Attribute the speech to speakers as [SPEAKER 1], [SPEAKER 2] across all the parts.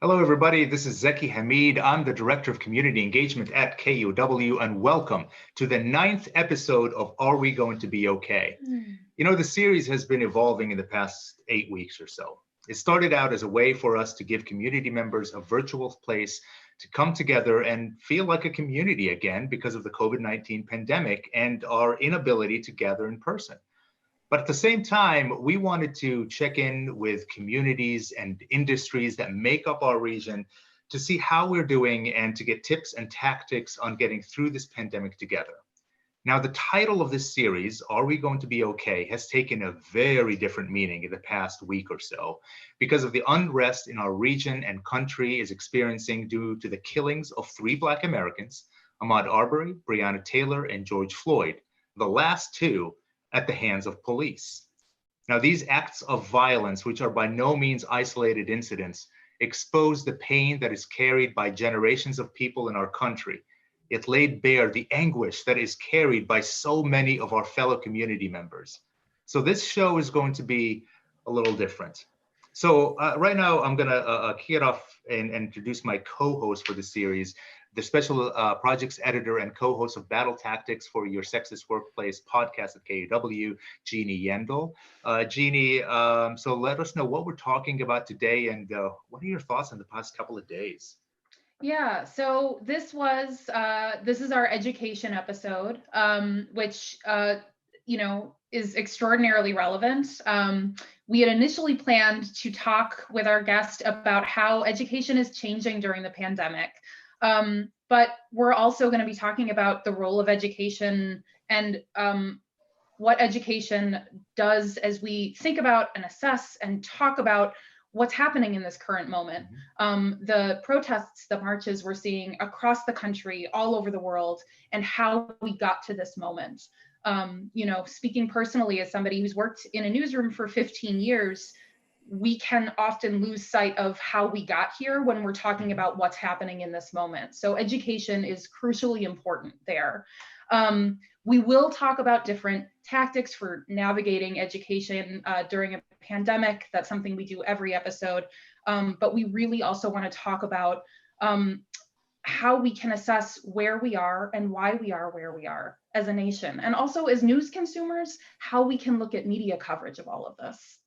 [SPEAKER 1] Hello, everybody. This is Zeki Hamid. I'm the Director of Community Engagement at KUOW, and welcome to the 9th episode of Are We Going to Be Okay? You know, the series has been evolving in the past 8 weeks or so. It started out as a way for us to give community members a virtual place to come together and feel like a community again because of the COVID-19 pandemic and our inability to gather in person. But at the same time, we wanted to check in with communities and industries that make up our region to see how we're doing and to get tips and tactics on getting through this pandemic together. Now, the title of this series, Are We Going to Be Okay?, has taken a very different meaning in the past week or so because of the unrest in our region and country is experiencing due to the killings of 3 Black Americans, Ahmaud Arbery, Breonna Taylor, and George Floyd, the last 2 at the hands of police. Now, these acts of violence, which are by no means isolated incidents, expose the pain that is carried by generations of people in our country. It laid bare the anguish that is carried by so many of our fellow community members. So this show is going to be a little different. So right now, I'm going to kick it off and introduce my co-host for the series, the special projects editor and co-host of Battle Tactics for Your Sexist Workplace podcast at KUOW, Jeannie Yendel. Jeannie, so let us know what we're talking about today and what are your thoughts on the past couple of days?
[SPEAKER 2] Yeah, so this is our education episode, which is extraordinarily relevant. We had initially planned to talk with our guest about how education is changing during the pandemic. But we're also going to be talking about the role of education and what education does as we think about and assess and talk about what's happening in this current moment. The protests, the marches we're seeing across the country, all over the world, and how we got to this moment. Speaking personally as somebody who's worked in a newsroom for 15 years, we can often lose sight of how we got here when we're talking about what's happening in this moment. So education is crucially important there. We will talk about different tactics for navigating education during a pandemic. That's something we do every episode. But we really also want to talk about how we can assess where we are and why we are where we are as a nation. And also as news consumers, how we can look at media coverage of all of this.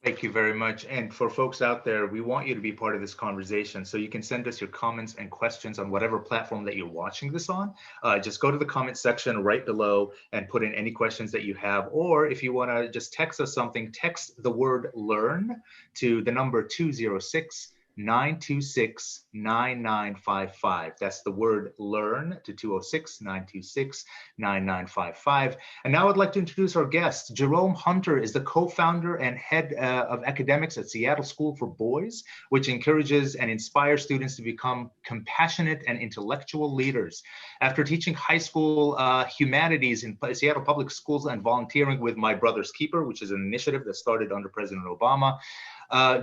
[SPEAKER 1] Thank you very much. And for folks out there, we want you to be part of this conversation. So you can send us your comments and questions on whatever platform that you're watching this on. Just go to the comment section right below and put in any questions that you have. Or if you want to just text us something, text the word learn to the number 206-926-9955. That's the word learn to 206-926-9955. And now I'd like to introduce our guest. Jerome Hunter is the co-founder and head of academics at Seattle School for Boys, which encourages and inspires students to become compassionate and intellectual leaders. After teaching high school humanities in Seattle Public Schools and volunteering with My Brother's Keeper, which is an initiative that started under President Obama,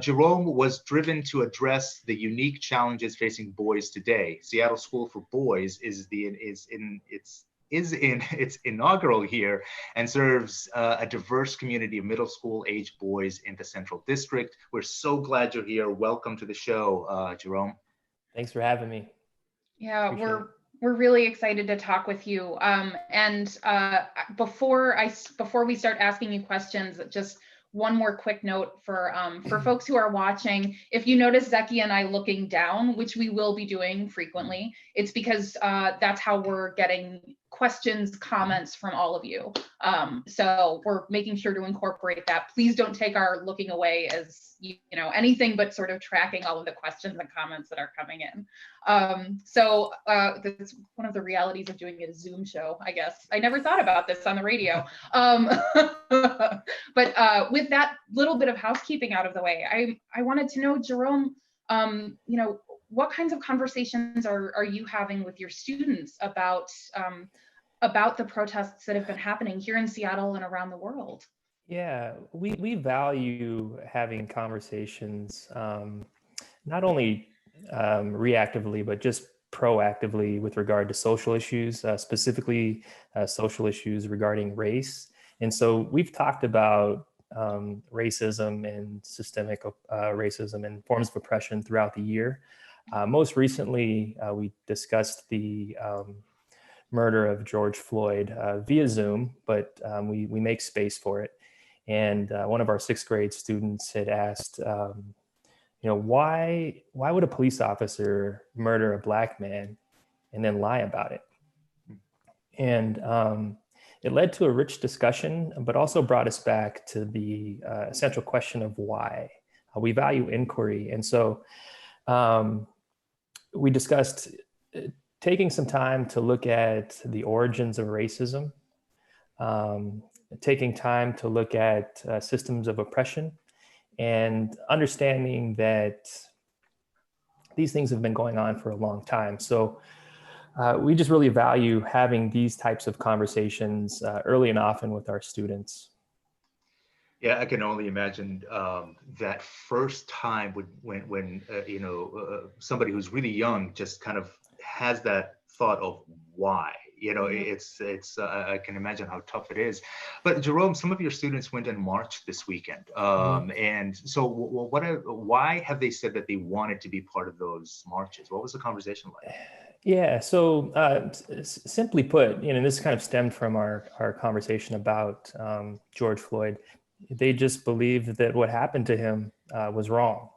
[SPEAKER 1] Jerome was driven to address the unique challenges facing boys today. Seattle School for Boys is in its inaugural year and serves a diverse community of middle school age boys in the Central District. We're so glad you're here. Welcome to the show, Jerome.
[SPEAKER 3] Thanks for having me.
[SPEAKER 2] Yeah, we're really excited to talk with you. Before we start asking you questions, just one more quick note for folks who are watching. If you notice Zeki and I looking down, which we will be doing frequently, it's because that's how we're getting questions, comments from all of you. So we're making sure to incorporate that. Please don't take our looking away as anything but sort of tracking all of the questions and comments that are coming in. So that's one of the realities of doing a Zoom show, I guess. I never thought about this on the radio. But with that little bit of housekeeping out of the way, I wanted to know, Jerome, what kinds of conversations are you having with your students about the protests that have been happening here in Seattle and around the world?
[SPEAKER 3] Yeah, we value having conversations, not only reactively, but just proactively with regard to social issues, specifically social issues regarding race. And so we've talked about racism and systemic racism and forms of oppression throughout the year. Most recently, we discussed the murder of George Floyd via Zoom, but we make space for it. And one of our sixth grade students had asked, why would a police officer murder a Black man and then lie about it? And it led to a rich discussion, but also brought us back to the essential question of why. We value inquiry. And so we discussed taking some time to look at the origins of racism, taking time to look at systems of oppression, and understanding that these things have been going on for a long time. So we just really value having these types of conversations early and often with our students.
[SPEAKER 1] Yeah, I can only imagine that first time when somebody who's really young just kind of has that thought of why. It's I can imagine how tough it is. But Jerome, some of your students went and marched this weekend, and so why have they said that they wanted to be part of those marches? What was the conversation like?
[SPEAKER 3] Yeah, so simply put, this kind of stemmed from our conversation about George Floyd. They just believed that what happened to him was wrong.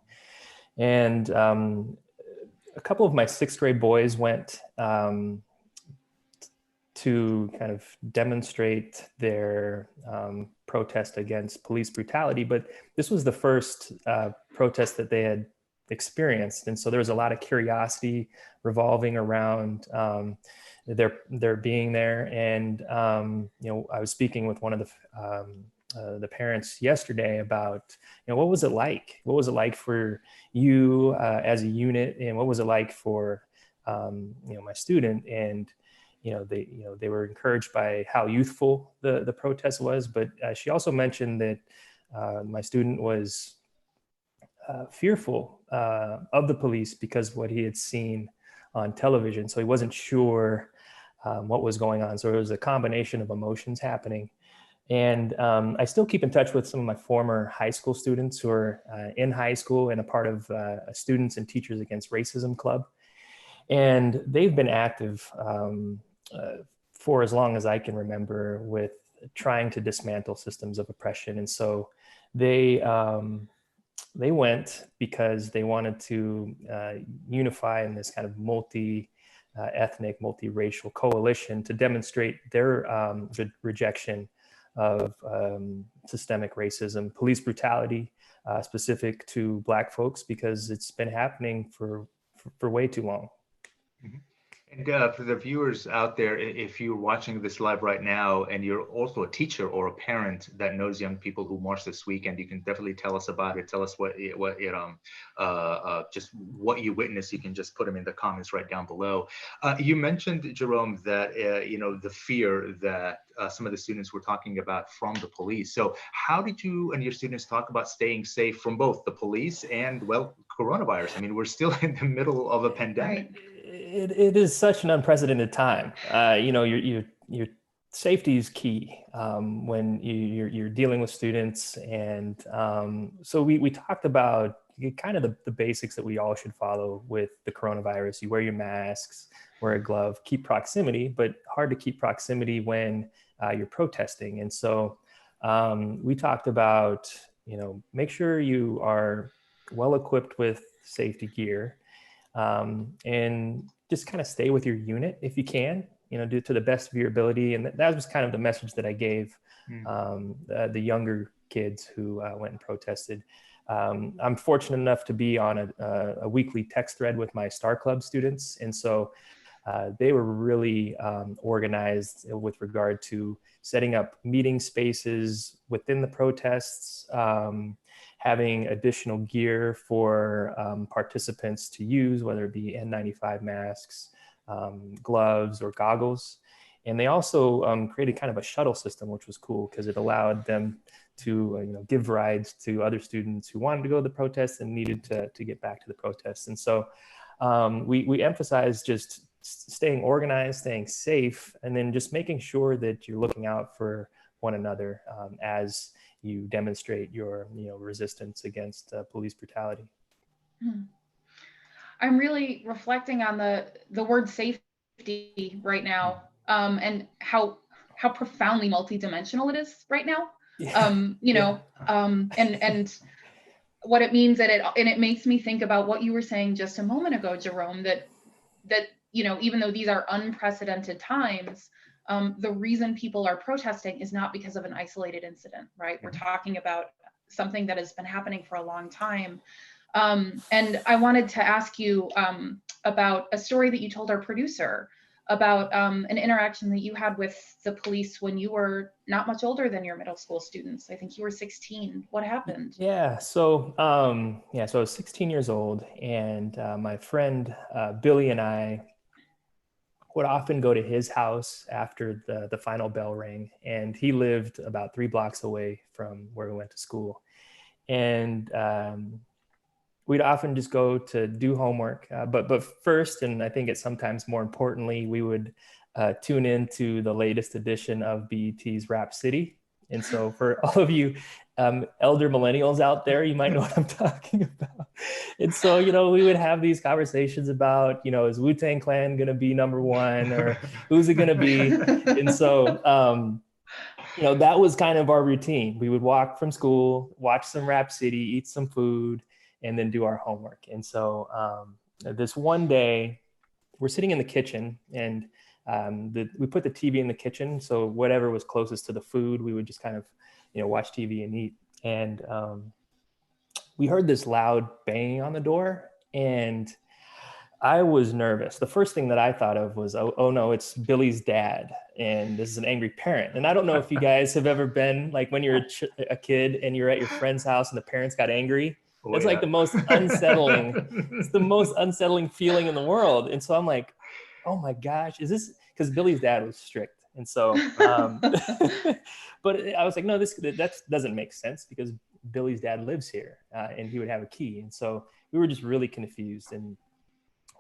[SPEAKER 3] And a couple of my sixth grade boys went to kind of demonstrate their protest against police brutality, but this was the first protest that they had experienced. And so there was a lot of curiosity revolving around their being there. And, I was speaking with one of the parents yesterday about, what was it like? What was it like for you as a unit? And what was it like for, my student? And, they were encouraged by how youthful the protest was. But she also mentioned that my student was fearful of the police because of what he had seen on television. So he wasn't sure what was going on. So it was a combination of emotions happening. And I still keep in touch with some of my former high school students who are in high school and a part of a Students and Teachers Against Racism Club. And they've been active for as long as I can remember with trying to dismantle systems of oppression. And so they went because they wanted to unify in this kind of multi-ethnic, multiracial coalition to demonstrate their rejection of systemic racism, police brutality, specific to Black folks, because it's been happening for way too long.
[SPEAKER 1] Mm-hmm. And for the viewers out there, if you're watching this live right now and you're also a teacher or a parent that knows young people who marched this weekend, you can definitely tell us about it. Tell us just what you witnessed. You can just put them in the comments right down below. You mentioned, Jerome, that the fear that some of the students were talking about from the police. So how did you and your students talk about staying safe from both the police and, well, coronavirus? I mean, we're still in the middle of a pandemic.
[SPEAKER 2] Right.
[SPEAKER 3] It is such an unprecedented time. Your safety is key when you're dealing with students, and so we talked about kind of the basics that we all should follow with the coronavirus. You wear your masks, wear a glove, keep proximity, but hard to keep proximity when you're protesting. And so we talked about make sure you are well equipped with safety gear. And just kind of stay with your unit if you can, do to the best of your ability. And that was kind of the message that I gave the younger kids who went and protested. I'm fortunate enough to be on a weekly text thread with my Star Club students. And so they were really organized with regard to setting up meeting spaces within the protests, having additional gear for participants to use, whether it be N95 masks, gloves, or goggles. And they also created kind of a shuttle system, which was cool because it allowed them to give rides to other students who wanted to go to the protests and needed to get back to the protests. And so we emphasized just staying organized, staying safe, and then just making sure that you're looking out for one another as you demonstrate your, resistance against police brutality.
[SPEAKER 2] I'm really reflecting on the word safety right now, and how profoundly multidimensional it is right now. And what it means, and it makes me think about what you were saying just a moment ago, Jerome, that even though these are unprecedented times, the reason people are protesting is not because of an isolated incident, right? We're talking about something that has been happening for a long time. And I wanted to ask you about a story that you told our producer about an interaction that you had with the police when you were not much older than your middle school students. I think you were 16. What happened?
[SPEAKER 3] Yeah. So I was 16 years old, and my friend Billy and I would often go to his house after the final bell rang, and he lived about 3 blocks away from where we went to school. And we'd often just go to do homework. But first, and I think it's sometimes more importantly, we would tune into the latest edition of BET's Rap City. And so for all of you elder millennials out there, you might know what I'm talking about. And so, we would have these conversations about, is Wu-Tang Clan going to be number one, or who's it going to be? And so, that was kind of our routine. We would walk from school, watch some Rap City, eat some food, and then do our homework. And so this one day, we're sitting in the kitchen, and we put the TV in the kitchen. So whatever was closest to the food, we would just kind of, watch TV and eat. And we heard this loud banging on the door, and I was nervous. The first thing that I thought of was, oh no, it's Billy's dad, and this is an angry parent. And I don't know if you guys have ever been like when you're a kid and you're at your friend's house and the parents got angry. It's like the most unsettling, it's the most unsettling feeling in the world. And so I'm like, oh my gosh, is this, because Billy's dad was strict. And so, but I was like, no, that doesn't make sense, because Billy's dad lives here and he would have a key. And so we were just really confused. And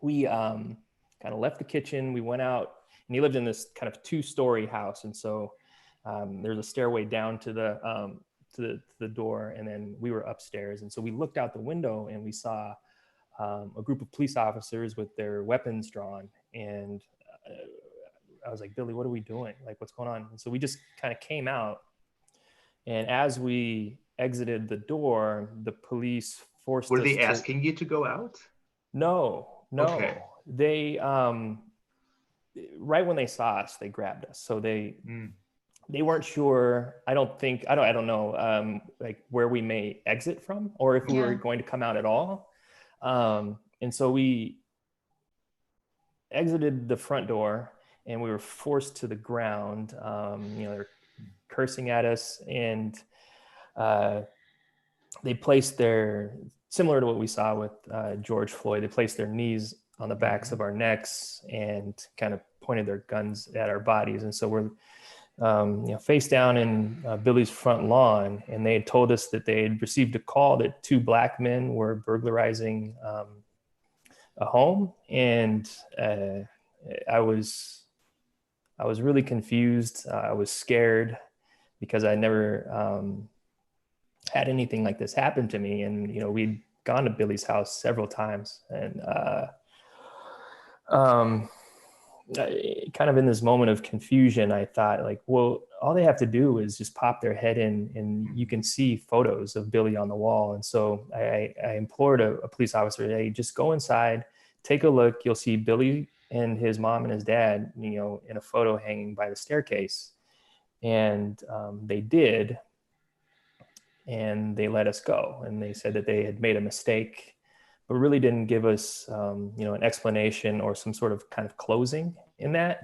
[SPEAKER 3] we kind of left the kitchen, we went out, and he lived in this kind of 2-story house. And so there's a stairway down to the door, and then we were upstairs. And so we looked out the window and we saw a group of police officers with their weapons drawn. And I was like, Billy, what are we doing? Like, what's going on? And so we just kind of came out. And as we exited the door, the police forced us.
[SPEAKER 1] Were they asking you to go out?
[SPEAKER 3] No.
[SPEAKER 1] Okay.
[SPEAKER 3] They, right when they saw us, they grabbed us. So they weren't sure. I don't know, like where we may exit from, or if we were going to come out at all. And so we exited the front door, and we were forced to the ground. They're cursing at us, and they placed similar to what we saw with George Floyd, they placed their knees on the backs of our necks and kind of pointed their guns at our bodies. And so we're face down in Billy's front lawn, and they had told us that they had received a call that 2 Black men were burglarizing a home. And I was really confused. I was scared, because I never had anything like this happen to me. And, we'd gone to Billy's house several times, and kind of in this moment of confusion, I thought, like, well, all they have to do is just pop their head in, and you can see photos of Billy on the wall. And so I implored a police officer, hey, just go inside, take a look. You'll see Billy and his mom and his dad, in a photo hanging by the staircase. And they did. And they let us go. And they said that they had made a mistake, but really didn't give us, an explanation or some sort of kind of closing in that.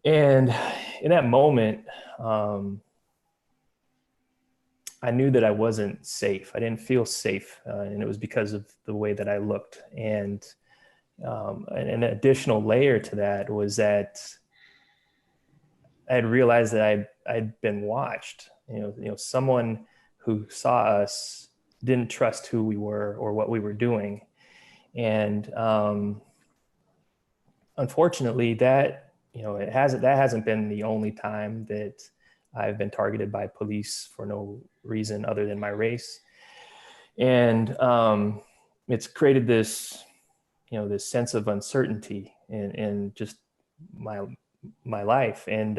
[SPEAKER 3] And in that moment, I knew that I wasn't safe. I didn't feel safe. And it was because of the way that I looked. And an additional layer to that was that I had realized that I'd been watched. Someone who saw us didn't trust who we were or what we were doing. And unfortunately, that hasn't been the only time that I've been targeted by police for no reason other than my race. And it's created this, this sense of uncertainty in just my life. And,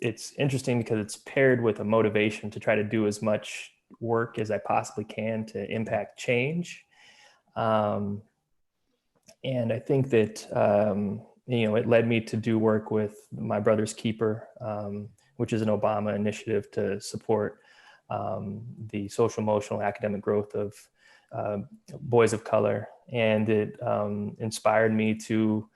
[SPEAKER 3] it's interesting because it's paired with a motivation to try to do as much work as I possibly can to impact change. And I think that, it led me to do work with My Brother's Keeper, which is an Obama initiative to support the social, emotional, academic growth of boys of color. And it inspired me to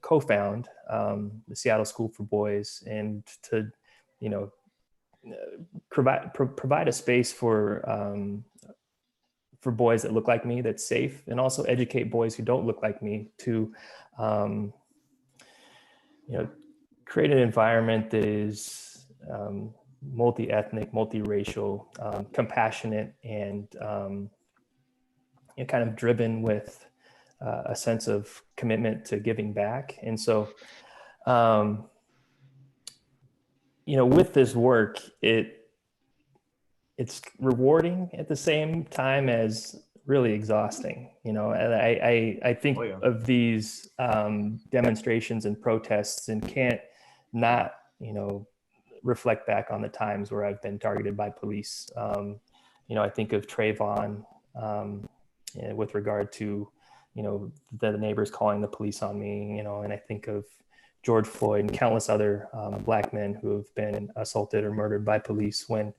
[SPEAKER 3] co-found the Seattle School for Boys, and to, provide a space for boys that look like me, that's safe, and also educate boys who don't look like me to, create an environment that is multi-ethnic, multiracial, compassionate, and kind of driven with a sense of commitment to giving back. And so, with this work, it's rewarding at the same time as really exhausting. And I think of these demonstrations and protests and can't not, reflect back on the times where I've been targeted by police. I think of Trayvon with regard to, the neighbors calling the police on me, and I think of George Floyd and countless other Black men who have been assaulted or murdered by police, when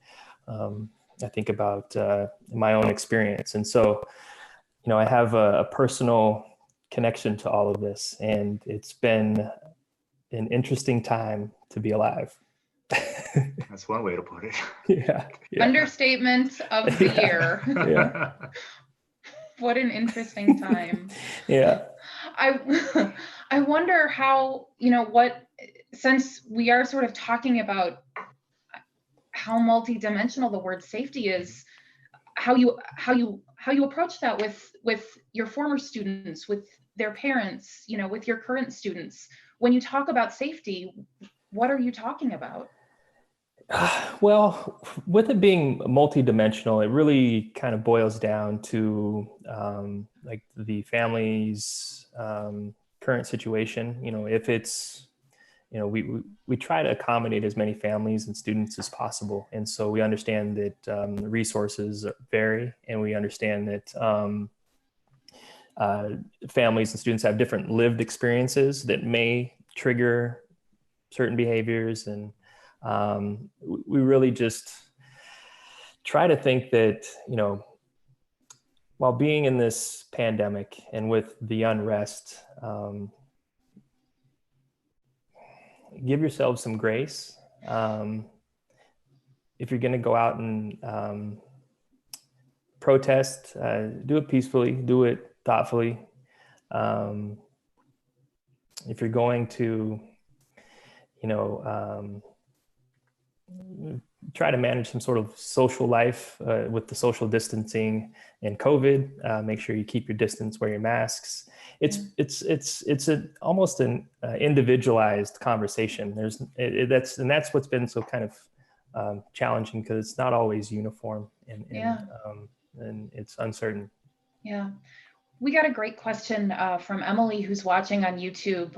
[SPEAKER 3] I think about my own experience. And so, I have a personal connection to all of this, and it's been an interesting time to be alive.
[SPEAKER 1] That's one way to put it.
[SPEAKER 3] Yeah.
[SPEAKER 2] Understatement of the year.
[SPEAKER 3] Yeah.
[SPEAKER 2] What an interesting time.
[SPEAKER 3] Yeah.
[SPEAKER 2] I wonder how, since we are sort of talking about how multidimensional the word safety is, how you approach that with your former students, with their parents, with your current students. When you talk about safety, what are you talking about?
[SPEAKER 3] Well, with it being multidimensional, it really kind of boils down to like the family's current situation. If it's, we try to accommodate as many families and students as possible. And so we understand that resources vary, and we understand that families and students have different lived experiences that may trigger certain behaviors. And we really just try to think that, while being in this pandemic and with the unrest, give yourselves some grace. If you're going to go out and protest, do it peacefully, do it thoughtfully. If you're going to, try to manage some sort of social life with the social distancing and COVID. Make sure you keep your distance, wear your masks. It's almost an individualized conversation. That's what's been so kind of challenging, because it's not always uniform and it's uncertain.
[SPEAKER 2] Yeah, we got a great question from Emily, who's watching on YouTube.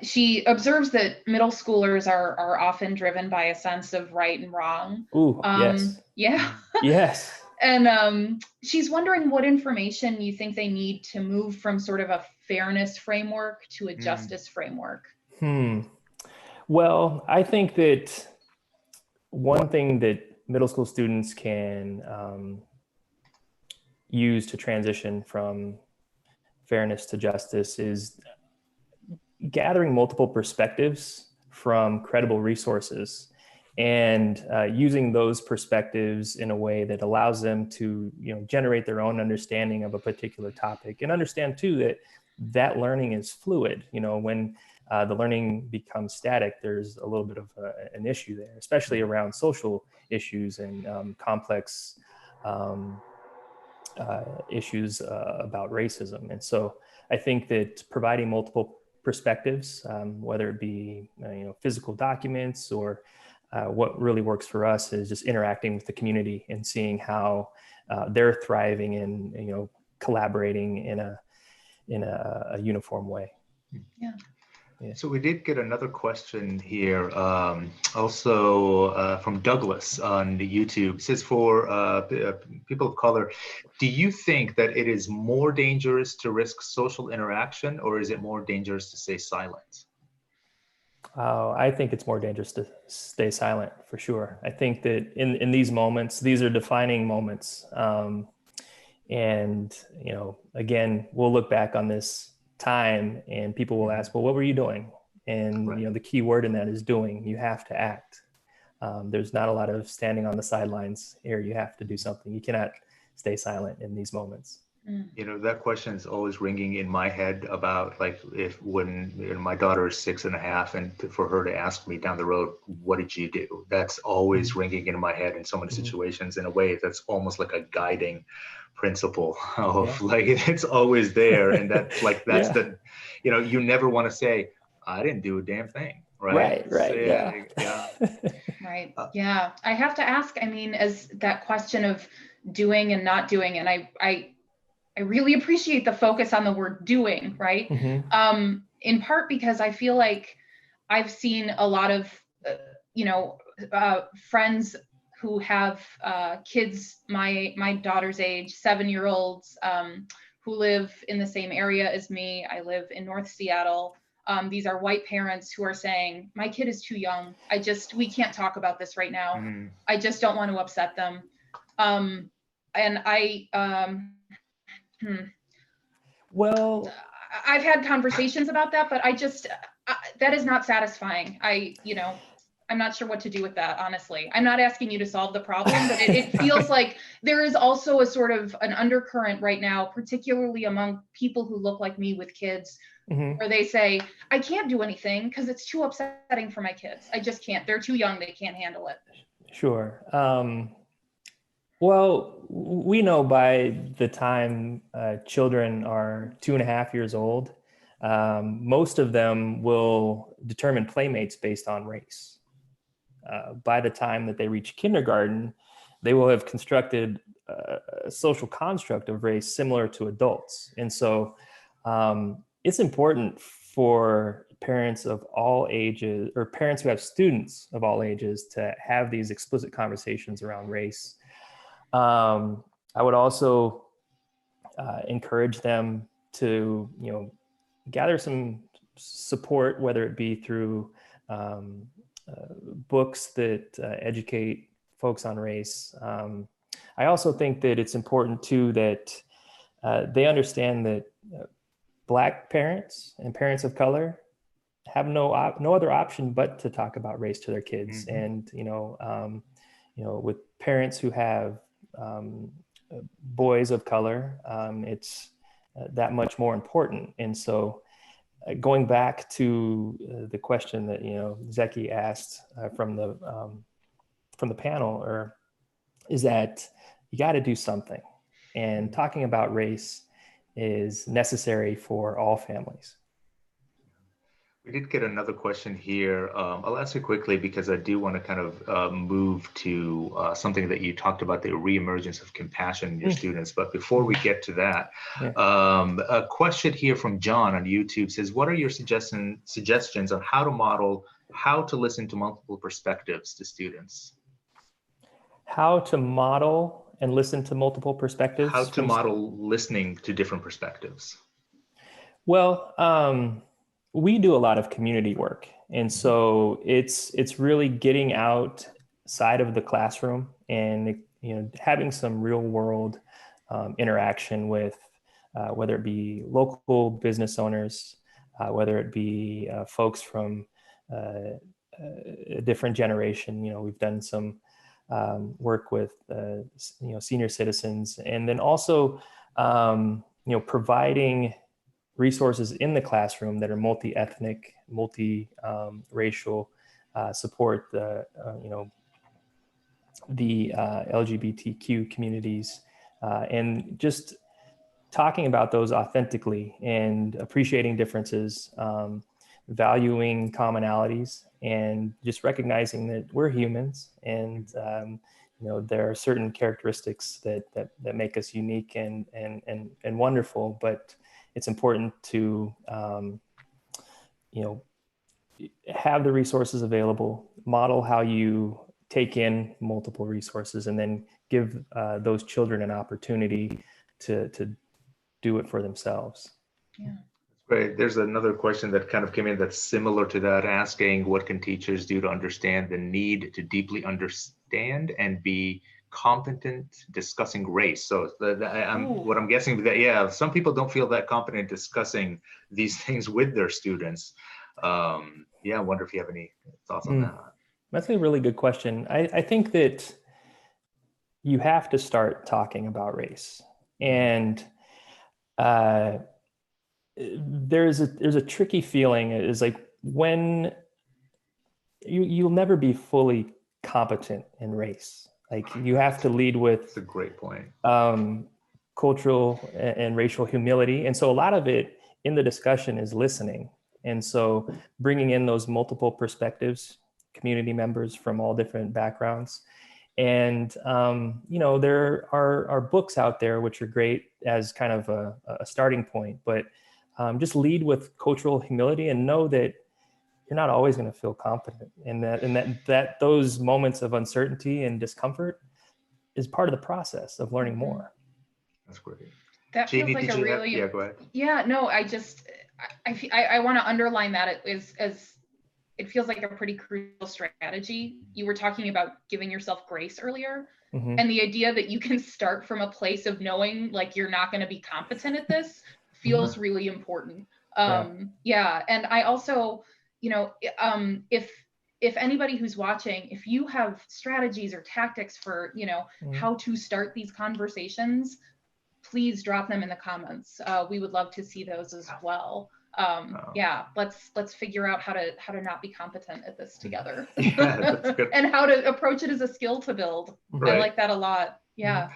[SPEAKER 2] She observes that middle schoolers are often driven by a sense of right and wrong.
[SPEAKER 3] Ooh, yes.
[SPEAKER 2] Yeah.
[SPEAKER 3] Yes.
[SPEAKER 2] And she's wondering what information you think they need to move from sort of a fairness framework to a justice framework.
[SPEAKER 3] Well, I think that one thing that middle school students can use to transition from fairness to justice is gathering multiple perspectives from credible resources, and using those perspectives in a way that allows them to, generate their own understanding of a particular topic, and understand too that learning is fluid. When the learning becomes static, there's a little bit of an issue there, especially around social issues and complex issues about racism. And so I think that providing multiple perspectives, whether it be physical documents or what really works for us is just interacting with the community and seeing how they're thriving and collaborating in a uniform way.
[SPEAKER 2] Yeah.
[SPEAKER 1] So we did get another question here, also from Douglas on the YouTube. It says, for people of color, do you think that it is more dangerous to risk social interaction, or is it more dangerous to stay silent?
[SPEAKER 3] I think it's more dangerous to stay silent, for sure. I think that in these moments, these are defining moments. And, again, we'll look back on this time and people will ask, well, what were you doing? And,
[SPEAKER 1] right.
[SPEAKER 3] The key word in that is doing. You have to act. There's not a lot of standing on the sidelines here. You have to do something. You cannot stay silent in these moments.
[SPEAKER 1] That question is always ringing in my head about when my daughter is 6.5 and for her to ask me down the road, what did you do? That's always ringing in my head in so many situations in a way that's almost like a guiding principle of it's always there. And that's the, you never want to say, I didn't do a damn thing. Right.
[SPEAKER 3] Right.
[SPEAKER 1] Yeah.
[SPEAKER 2] Right. Yeah. I have to ask, as that question of doing and not doing, and I really appreciate the focus on the word doing, right?
[SPEAKER 3] Mm-hmm.
[SPEAKER 2] In part because I feel like I've seen a lot of, friends who have kids my daughter's age, 7-year-olds, who live in the same area as me. I live in North Seattle. These are white parents who are saying, my kid is too young. We can't talk about this right now.
[SPEAKER 1] Mm-hmm.
[SPEAKER 2] I just don't want to upset them. And
[SPEAKER 3] Well,
[SPEAKER 2] I've had conversations about that, but that is not satisfying. I'm not sure what to do with that, honestly. I'm not asking you to solve the problem, but it feels like there is also a sort of an undercurrent right now, particularly among people who look like me with kids, where they say, I can't do anything because it's too upsetting for my kids. I just can't. They're too young. They can't handle it.
[SPEAKER 3] Sure. Well, we know by the time children are 2.5 years old, most of them will determine playmates based on race. By the time that they reach kindergarten, they will have constructed a social construct of race similar to adults. And so it's important for parents of all ages, or parents who have students of all ages, to have these explicit conversations around race. I would also encourage them to, gather some support, whether it be through books that educate folks on race. I also think that it's important too that they understand that Black parents and parents of color have no other option but to talk about race to their kids. And with parents who have boys of color, it's that much more important. And so going back to the question that Zeki asked from the panel, is that you got to do something, and talking about race is necessary for all families.
[SPEAKER 1] We did get another question here. I'll ask it quickly because I do want to kind of move to something that you talked about, the reemergence of compassion in your students. But before we get to that, a question here from John on YouTube says, what are your suggestions on how to listen to multiple perspectives to students?
[SPEAKER 3] How to model and listen to multiple perspectives?
[SPEAKER 1] How to model listening to different perspectives?
[SPEAKER 3] Well, we do a lot of community work. And so it's really getting outside of the classroom and having some real world interaction with whether it be local business owners, whether it be folks from a different generation. We've done some work with senior citizens, and then also providing resources in the classroom that are multi-ethnic, multi-racial, support the LGBTQ communities, and just talking about those authentically and appreciating differences, valuing commonalities, and just recognizing that we're humans, and there are certain characteristics that make us unique and wonderful. But it's important to have the resources available, model how you take in multiple resources, and then give those children an opportunity to do it for themselves.
[SPEAKER 2] Yeah.
[SPEAKER 1] Great. There's another question that kind of came in that's similar to that, asking what can teachers do to understand the need to deeply understand and be competent discussing race. So what I'm guessing that, yeah, some people don't feel that competent discussing these things with their students. I wonder if you have any thoughts on that.
[SPEAKER 3] That's a really good question. I think that you have to start talking about race, and there's a tricky feeling. Is like when you'll never be fully competent in race. Like you have to lead with.
[SPEAKER 1] That's a great point.
[SPEAKER 3] Cultural and racial humility, and so a lot of it in the discussion is listening, and so bringing in those multiple perspectives, community members from all different backgrounds. And, there are books out there which are great as kind of a starting point, but just lead with cultural humility and know that you're not always going to feel competent, and that those moments of uncertainty and discomfort is part of the process of learning more.
[SPEAKER 1] That's great.
[SPEAKER 2] That feels like a really,
[SPEAKER 1] go ahead.
[SPEAKER 2] Yeah, no, I want to underline that as it feels like a pretty crucial strategy. You were talking about giving yourself grace earlier, and the idea that you can start from a place of knowing like you're not going to be competent at this feels really important. And I also, if anybody who's watching, if you have strategies or tactics for, how to start these conversations, please drop them in the comments. We would love to see those as well. Let's figure out how to not be competent at this together.
[SPEAKER 1] Yeah, that's good.
[SPEAKER 2] And how to approach it as a skill to build. Right. I like that a lot. Yeah.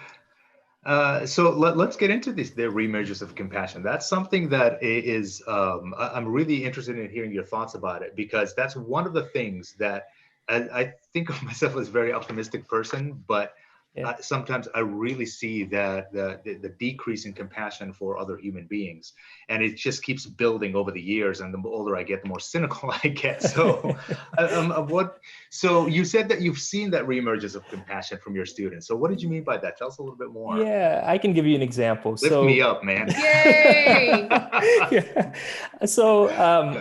[SPEAKER 1] So let's get into the reemergence of compassion. That's something that is, I'm really interested in hearing your thoughts about it, because that's one of the things that I think of myself as a very optimistic person, but sometimes I really see that the decrease in compassion for other human beings, and it just keeps building over the years. And the older I get, the more cynical I get. So, So you said that you've seen that reemergence of compassion from your students. So what did you mean by that? Tell us a little bit more.
[SPEAKER 3] Yeah, I can give you an example.
[SPEAKER 1] Lift me up, man.
[SPEAKER 2] Yay!
[SPEAKER 3] So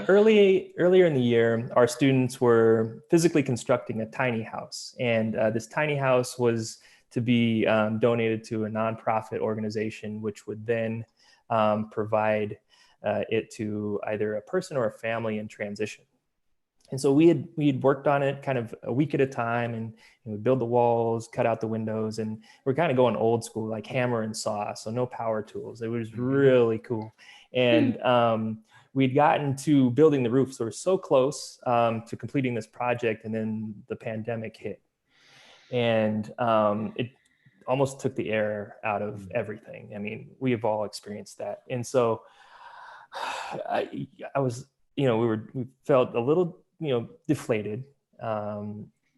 [SPEAKER 3] earlier in the year, our students were physically constructing a tiny house, and this tiny house was to be donated to a nonprofit organization, which would then provide it to either a person or a family in transition. And so we had worked on it kind of a week at a time, and we'd build the walls, cut out the windows, and we're kind of going old school, like hammer and saw, so no power tools. It was really cool. And we'd gotten to building the roof, so we're so close to completing this project, and then the pandemic hit. And it almost took the air out of everything. I mean, we have all experienced that. And so I was, we felt a little, deflated,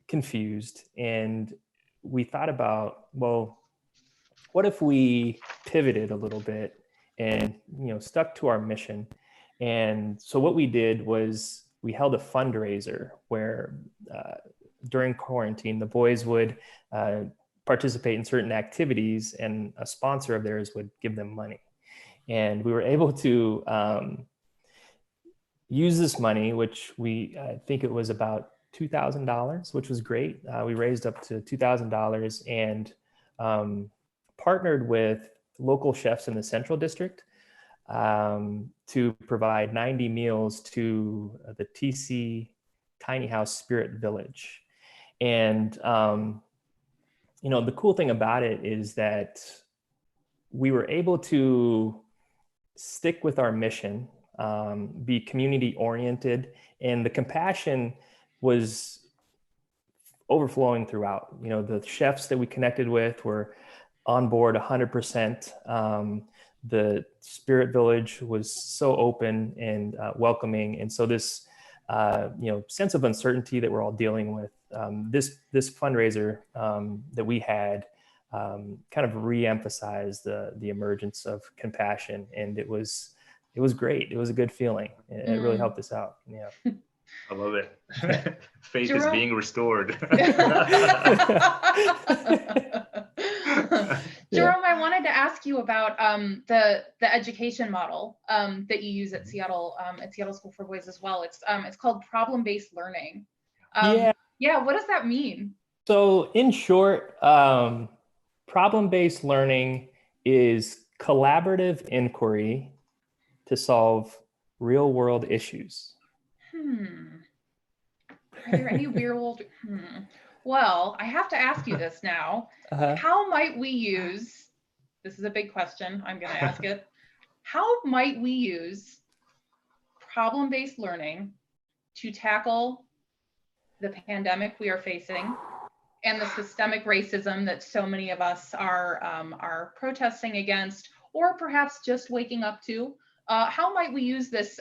[SPEAKER 3] confused. And we thought about, well, what if we pivoted a little bit and, stuck to our mission? And so what we did was we held a fundraiser where during quarantine, the boys would participate in certain activities, and a sponsor of theirs would give them money. And we were able to use this money, which I think it was about $2,000, which was great. We raised up to $2,000 and partnered with local chefs in the Central District to provide 90 meals to the TC Tiny House Spirit Village. And, the cool thing about it is that we were able to stick with our mission, be community oriented, and the compassion was overflowing throughout. The chefs that we connected with were on board 100%. the Spirit Village was so open and welcoming. And so this, sense of uncertainty that we're all dealing with, this fundraiser that we had kind of re-emphasized the emergence of compassion. And it was great. It was a good feeling. It really helped us out. Yeah.
[SPEAKER 1] I love it. Faith
[SPEAKER 2] Jerome?
[SPEAKER 1] is being restored.
[SPEAKER 2] Jerome, I wanted to ask you about the education model that you use at Seattle School for Boys as well. It's called problem-based learning. Yeah, what does that mean?
[SPEAKER 3] So in short, problem-based learning is collaborative inquiry to solve real-world issues.
[SPEAKER 2] Are there any real-world? Well, I have to ask you this now. How might we use, this is a big question, I'm going to ask it. How might we use problem-based learning to tackle the pandemic we are facing and the systemic racism that so many of us are protesting against, or perhaps just waking up to? How might we use this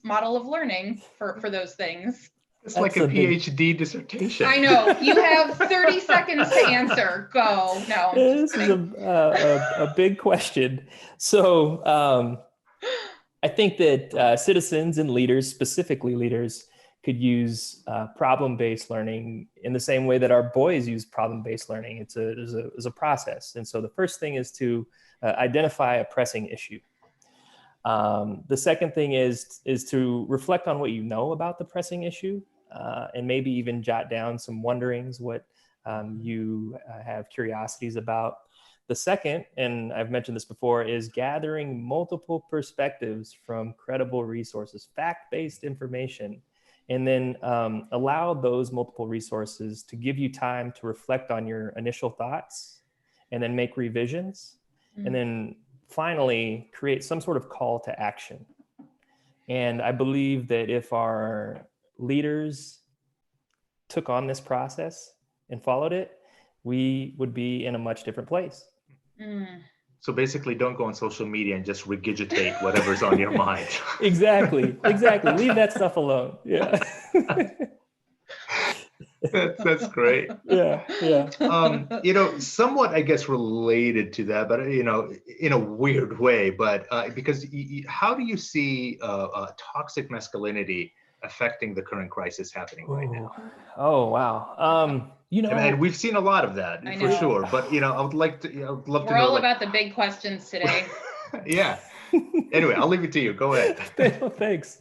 [SPEAKER 2] model of learning for those things?
[SPEAKER 1] It's like a PhD dissertation.
[SPEAKER 2] I know. You have 30 seconds to answer. Go. No.
[SPEAKER 3] This is a big question. So I think that citizens and leaders, specifically leaders, could use problem-based learning in the same way that our boys use problem-based learning. It's a process. And so the first thing is to identify a pressing issue. The second thing is to reflect on what you know about the pressing issue, and maybe even jot down some wonderings, what you have curiosities about. The second, and I've mentioned this before, is gathering multiple perspectives from credible resources, fact-based information, and then allow those multiple resources to give you time to reflect on your initial thoughts and then make revisions. And then finally, create some sort of call to action. And I believe that if our leaders took on this process and followed it, we would be in a much different place.
[SPEAKER 1] So basically, don't go on social media and just regurgitate whatever's on your mind.
[SPEAKER 3] Exactly. Leave that stuff alone. Yeah.
[SPEAKER 1] That's great.
[SPEAKER 3] Yeah.
[SPEAKER 1] Somewhat, I guess, related to that, but in a weird way. But because how do you see toxic masculinity affecting the current crisis happening right now?
[SPEAKER 3] Oh wow.
[SPEAKER 1] And we've seen a lot of that for sure. But I would love to know.
[SPEAKER 2] We're all about the big questions today.
[SPEAKER 1] Yeah. Anyway, I'll leave it to you. Go ahead.
[SPEAKER 3] Thanks.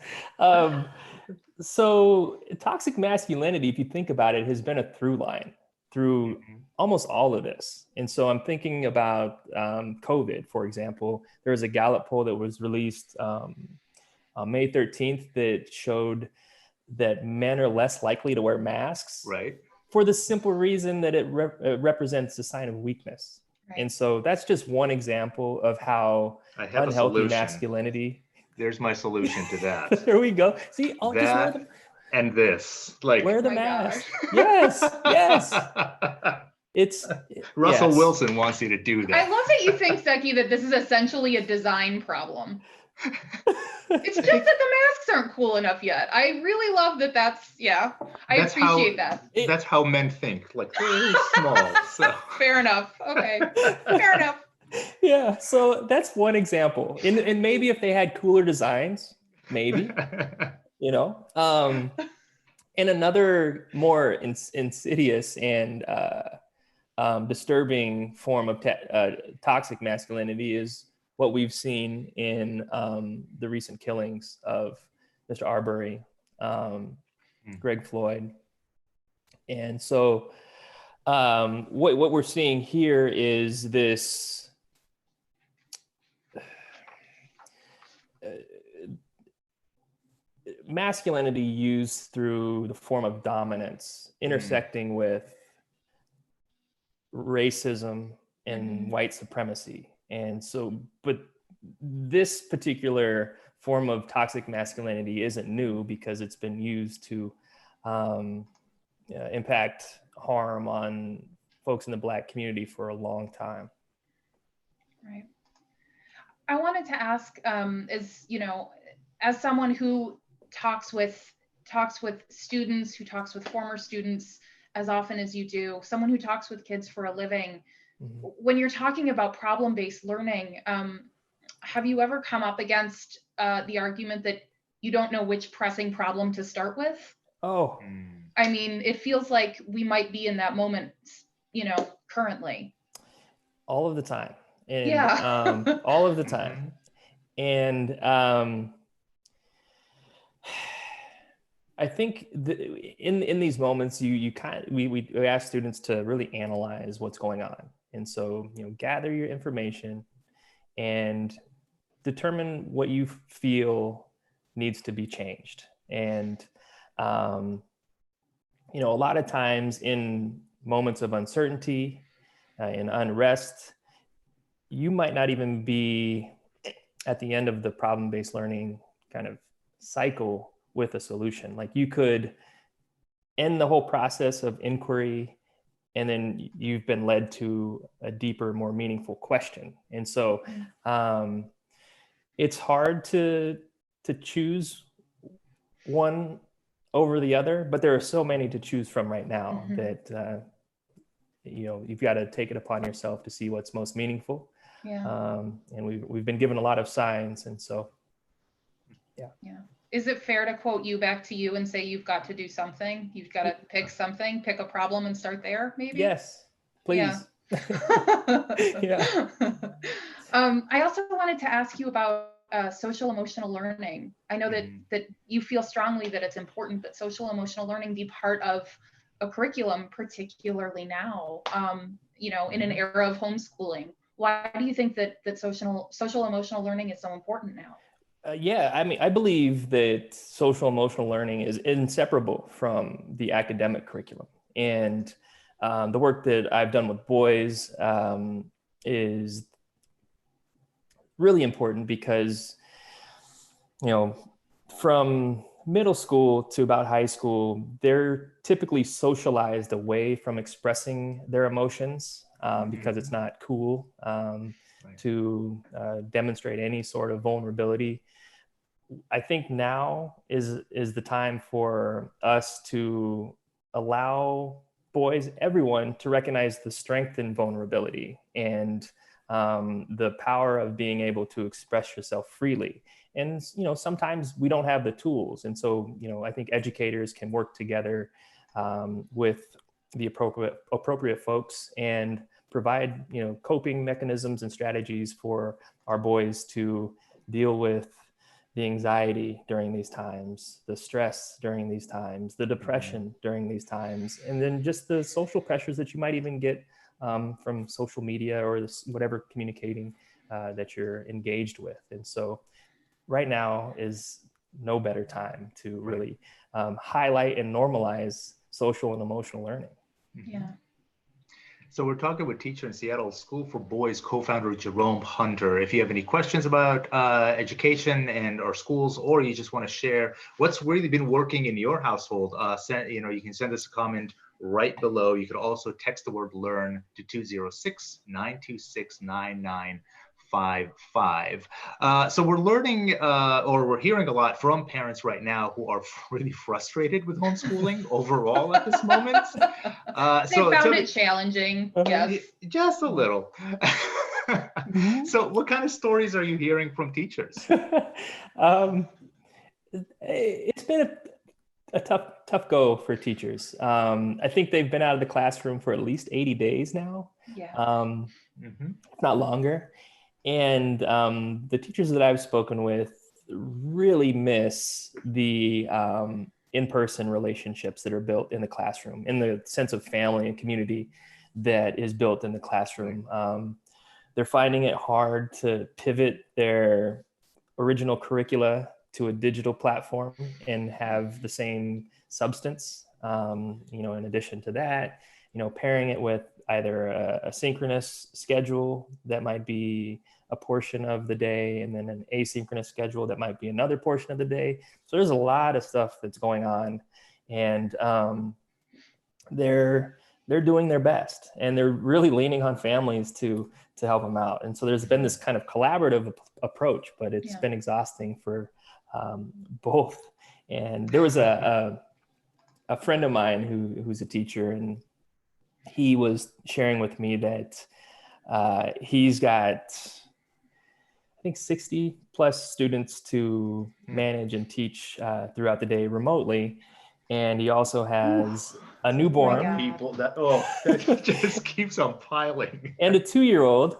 [SPEAKER 3] So toxic masculinity, if you think about it, has been a through line through almost all of this. And so I'm thinking about COVID, for example. There was a Gallup poll that was released on May 13th that showed that men are less likely to wear masks,
[SPEAKER 1] right,
[SPEAKER 3] for the simple reason that it represents a sign of weakness. Right. And so that's just one example of how unhealthy masculinity.
[SPEAKER 1] There's my solution to that.
[SPEAKER 3] There we go. See,
[SPEAKER 1] and this, like,
[SPEAKER 3] wear the mask. Yes. It's
[SPEAKER 1] Russell Wilson wants you to do that.
[SPEAKER 2] I love that you think, Zeki, that this is essentially a design problem. It's just that the masks aren't cool enough yet. I really love that. I appreciate that.
[SPEAKER 1] That's how men think, like very small. So.
[SPEAKER 2] Fair enough. Okay. Fair enough.
[SPEAKER 3] Yeah. So that's one example. And maybe if they had cooler designs, maybe, and another more insidious and disturbing form of toxic masculinity is what we've seen in the recent killings of Mr. Arbery, Greg Floyd. And so what we're seeing here is this masculinity used through the form of dominance, intersecting with racism and white supremacy. And so, but this particular form of toxic masculinity isn't new because it's been used to impact harm on folks in the Black community for a long time.
[SPEAKER 2] Right. I wanted to ask, as someone who talks with students, who talks with former students as often as you do, someone who talks with kids for a living, when you're talking about problem-based learning, have you ever come up against the argument that you don't know which pressing problem to start with?
[SPEAKER 3] Oh,
[SPEAKER 2] I mean, it feels like we might be in that moment, currently.
[SPEAKER 3] all of the time. And
[SPEAKER 2] yeah.
[SPEAKER 3] all of the time. And I think in these moments, we ask students to really analyze what's going on. And so, gather your information and determine what you feel needs to be changed. And, a lot of times in moments of uncertainty, in unrest, you might not even be at the end of the problem-based learning kind of cycle with a solution. Like you could end the whole process of inquiry, and then you've been led to a deeper, more meaningful question. And so it's hard to choose one over the other, but there are so many to choose from right now that you've got to take it upon yourself to see what's most meaningful.
[SPEAKER 2] Yeah.
[SPEAKER 3] And we've been given a lot of signs, and so yeah.
[SPEAKER 2] Is it fair to quote you back to you and say you've got to do something? You've got to pick something, pick a problem and start there, maybe?
[SPEAKER 3] Yes, please.
[SPEAKER 2] Yeah. I also wanted to ask you about social emotional learning. I know that you feel strongly that it's important that social emotional learning be part of a curriculum, particularly now, in an era of homeschooling. Why do you think that social emotional learning is so important now?
[SPEAKER 3] I believe that social emotional learning is inseparable from the academic curriculum. And the work that I've done with boys is really important because, from middle school to about high school, they're typically socialized away from expressing their emotions because it's not cool to demonstrate any sort of vulnerability. I think now is the time for us to allow boys, everyone, to recognize the strength in vulnerability and the power of being able to express yourself freely. And sometimes we don't have the tools, and so I think educators can work together with the appropriate folks and provide coping mechanisms and strategies for our boys to deal with the anxiety during these times, the stress during these times, the depression during these times, and then just the social pressures that you might even get from social media or whatever communicating that you're engaged with. And so right now is no better time to really highlight and normalize social and emotional learning.
[SPEAKER 2] Yeah.
[SPEAKER 1] So we're talking with teacher in Seattle School for Boys co-founder Jerome Hunter. If you have any questions about education and our schools, or you just want to share what's really been working in your household, you can send us a comment right below. You could also text the word LEARN to 206-926-9955. So we're learning, or we're hearing a lot from parents right now who are really frustrated with homeschooling overall at this moment.
[SPEAKER 2] They found it challenging, yes.
[SPEAKER 1] Just a little. So what kind of stories are you hearing from teachers?
[SPEAKER 3] It's been a tough go for teachers. I think they've been out of the classroom for at least 80 days now.
[SPEAKER 2] Yeah.
[SPEAKER 3] If not longer. And the teachers that I've spoken with really miss the in-person relationships that are built in the classroom, in the sense of family and community that is built in the classroom. They're finding it hard to pivot their original curricula to a digital platform and have the same substance. In addition to that, pairing it with either a synchronous schedule that might be a portion of the day, and then an asynchronous schedule that might be another portion of the day. So there's a lot of stuff that's going on, and they're they're doing their best, and they're really leaning on families to help them out. And so there's been this kind of collaborative approach, but it's been exhausting for both. And there was a friend of mine who's a teacher, and he was sharing with me that he's got, I think, 60 plus students to manage and teach throughout the day remotely. And he also has a newborn.
[SPEAKER 1] People that just keeps on piling.
[SPEAKER 3] And a 2-year-old.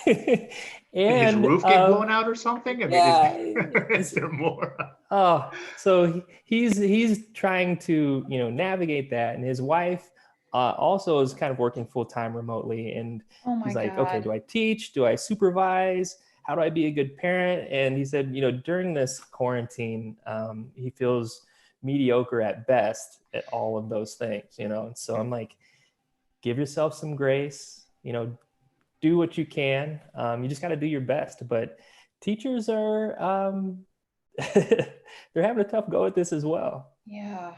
[SPEAKER 1] Did his roof get blown out or something? I mean, is there more?
[SPEAKER 3] Oh, so he's trying to, navigate that. And his wife also is kind of working full-time remotely. And he's like, okay, do I teach? Do I supervise? How do I be a good parent? And he said, during this quarantine, he feels mediocre at best at all of those things, And so I'm like, give yourself some grace, do what you can. You just got to do your best. But teachers are, they're having a tough go at this as well.
[SPEAKER 2] Yeah.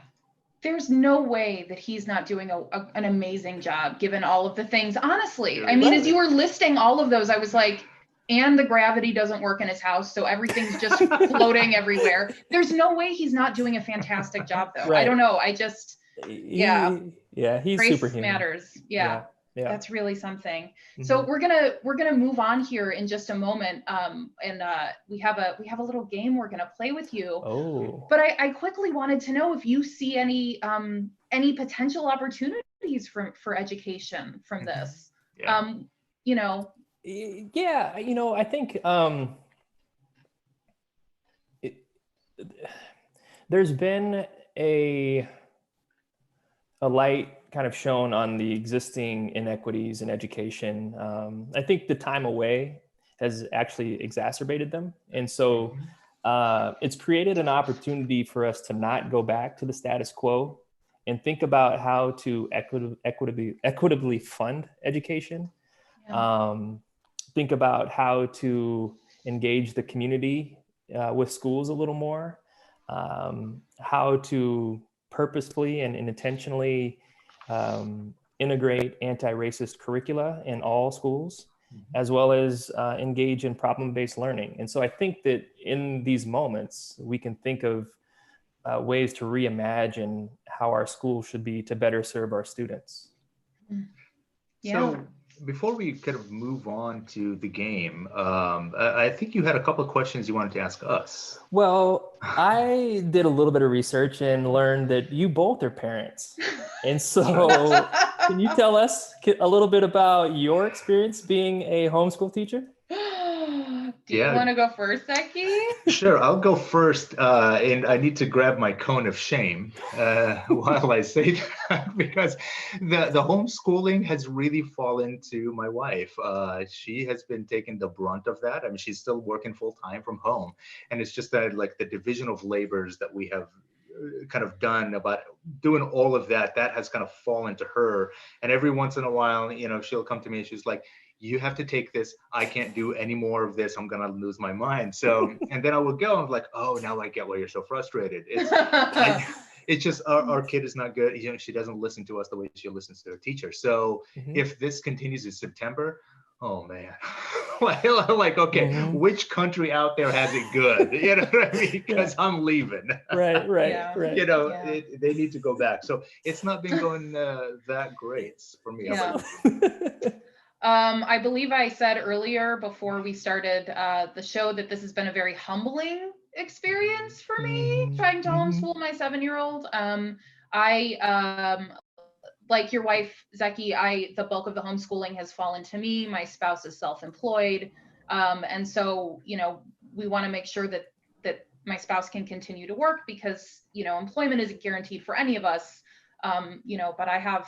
[SPEAKER 2] There's no way that he's not doing an amazing job given all of the things. Honestly, I mean, as you were listing all of those, I was like, and the gravity doesn't work in his house, so everything's just floating everywhere. There's no way he's not doing a fantastic job, though. Right. I don't know. I just,
[SPEAKER 3] he's
[SPEAKER 2] grace
[SPEAKER 3] superhuman.
[SPEAKER 2] Matters. Yeah. That's really something.
[SPEAKER 3] Mm-hmm.
[SPEAKER 2] So we're gonna move on here in just a moment, and we have a little game we're gonna play with you.
[SPEAKER 3] Oh.
[SPEAKER 2] But I quickly wanted to know if you see any potential opportunities for education from this.
[SPEAKER 3] Yeah. I think there's been a light kind of shown on the existing inequities in education. I think the time away has actually exacerbated them. And so it's created an opportunity for us to not go back to the status quo and think about how to equitably fund education. Think about how to engage the community with schools a little more, how to purposefully and intentionally integrate anti-racist curricula in all schools, as well as engage in problem-based learning. And so I think that in these moments, we can think of ways to reimagine how our school should be to better serve our students.
[SPEAKER 1] So before we kind of move on to the game, I think you had a couple of questions you wanted to ask us.
[SPEAKER 3] Well, I did a little bit of research and learned that you both are parents. And so can you tell us a little bit about your experience being a homeschool teacher?
[SPEAKER 2] Do you want to go first, Zeki?
[SPEAKER 1] Sure, I'll go first, and I need to grab my cone of shame while I say that, because the homeschooling has really fallen to my wife. She has been taking the brunt of that. I mean, she's still working full time from home, and it's just that, like, the division of labors that we have kind of done about doing all of that has kind of fallen to her. And every once in a while, she'll come to me and she's like, you have to take this. I can't do any more of this. I'm going to lose my mind. So, and then I would go, I'm like, oh, now I get why you're so frustrated. It's just our kid is not good. She doesn't listen to us the way she listens to her teacher. So if this continues in September, oh man, like, okay, which country out there has it good? You know what I mean? Because I'm leaving.
[SPEAKER 3] Right.
[SPEAKER 1] They need to go back. So it's not been going that great for me.
[SPEAKER 2] Yeah. I believe I said earlier before we started the show that this has been a very humbling experience for me, trying to homeschool my 7-year-old. Like your wife, Zeki, the bulk of the homeschooling has fallen to me. My spouse is self-employed. And so, we want to make sure that my spouse can continue to work because, employment isn't guaranteed for any of us. But I have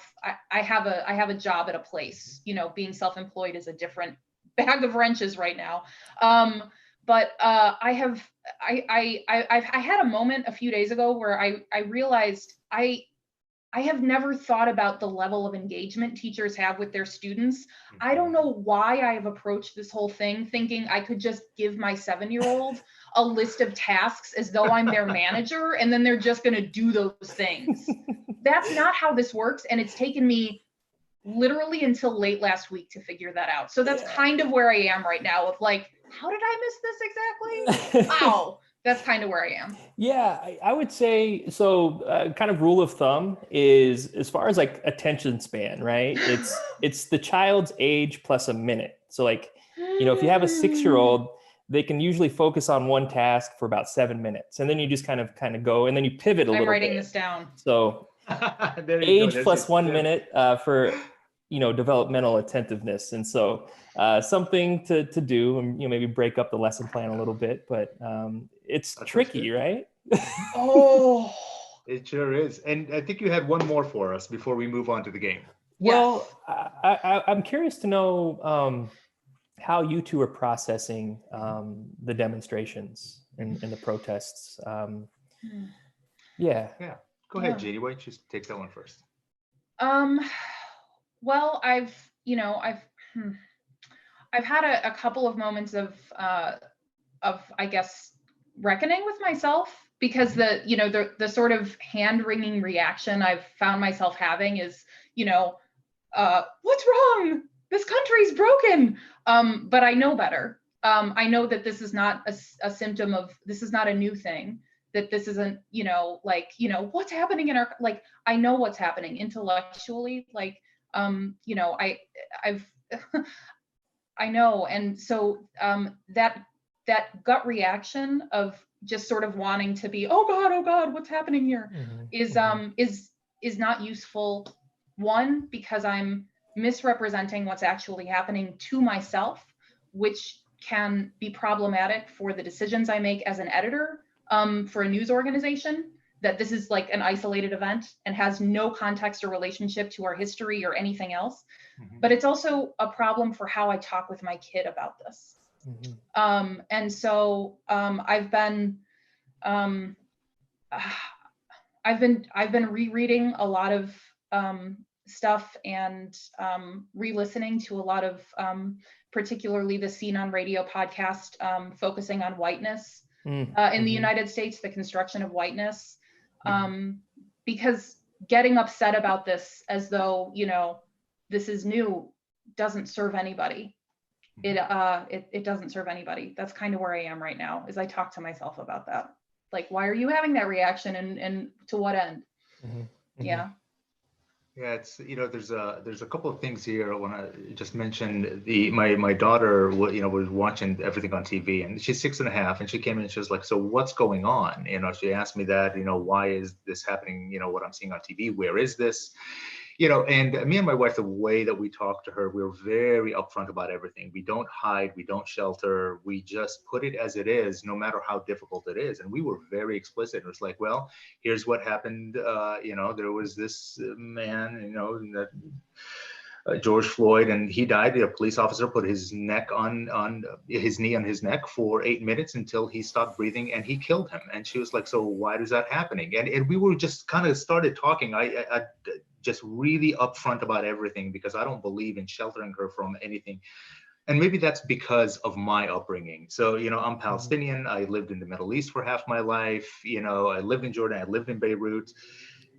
[SPEAKER 2] a job at a place. Being self-employed is a different bag of wrenches right now. But I've had a moment a few days ago where I realized I have never thought about the level of engagement teachers have with their students. I don't know why I have approached this whole thing thinking I could just give my 7-year-old a list of tasks as though I'm their manager, and then they're just going to do those things. That's not how this works. And it's taken me literally until late last week to figure that out. So that's kind of where I am right now of like, how did I miss this exactly? Wow. That's kind of where I am.
[SPEAKER 3] Yeah, I would say so. Kind of rule of thumb is as far as like attention span, right? It's the child's age plus a minute. So like, if you have a 6-year-old, they can usually focus on one task for about 7 minutes, and then you just kind of go, and then you pivot a little bit.
[SPEAKER 2] I'm writing this down.
[SPEAKER 3] So age plus 1 minute for developmental attentiveness, and so something to do, and maybe break up the lesson plan a little bit, but it's tricky, right?
[SPEAKER 2] Oh,
[SPEAKER 1] it sure is. And I think you had one more for us before we move on to the game.
[SPEAKER 3] Well, yes. I'm curious to know how you two are processing the demonstrations and the protests. Yeah.
[SPEAKER 1] Go ahead, JD. Why don't you take that one first?
[SPEAKER 2] Well, I've had a couple of moments of I guess reckoning with myself, because the sort of hand-wringing reaction I've found myself having is, what's wrong? This country's broken. But I know better. I know that this is not a symptom of, this is not a new thing, that this isn't, what's happening in our, like, I know what's happening intellectually, like, I've, I know. And so that gut reaction of just sort of wanting to be, oh God, what's happening here, is not useful. One, because I'm misrepresenting what's actually happening to myself, which can be problematic for the decisions I make as an editor for a news organization, that this is like an isolated event and has no context or relationship to our history or anything else. But it's also a problem for how I talk with my kid about this. And so I've been rereading a lot of stuff and re-listening to a lot of particularly the Scene on Radio podcast focusing on whiteness in the United States, the construction of whiteness, because getting upset about this as though this is new doesn't serve anybody. It doesn't serve anybody. That's kind of where I am right now, is I talk to myself about that. Like, why are you having that reaction, and to what end? Yeah.
[SPEAKER 1] Yeah, it's there's a couple of things here I want to just mention. My daughter was watching everything on TV, and she's 6.5, and she came in and she was like, so what's going on? She asked me that, why is this happening? What I'm seeing on TV, where is this? And me and my wife, the way that we talk to her, we're very upfront about everything. We don't hide, we don't shelter, we just put it as it is, no matter how difficult it is. And we were very explicit. It was like, well, here's what happened. There was this man, George Floyd, and he died. A police officer put his knee on his neck for 8 minutes until he stopped breathing, and he killed him. And she was like, so why is that happening? And we were just kind of started talking. I just really upfront about everything, because I don't believe in sheltering her from anything. And maybe that's because of my upbringing. So, I'm Palestinian. I lived in the Middle East for half my life. I lived in Jordan. I lived in Beirut.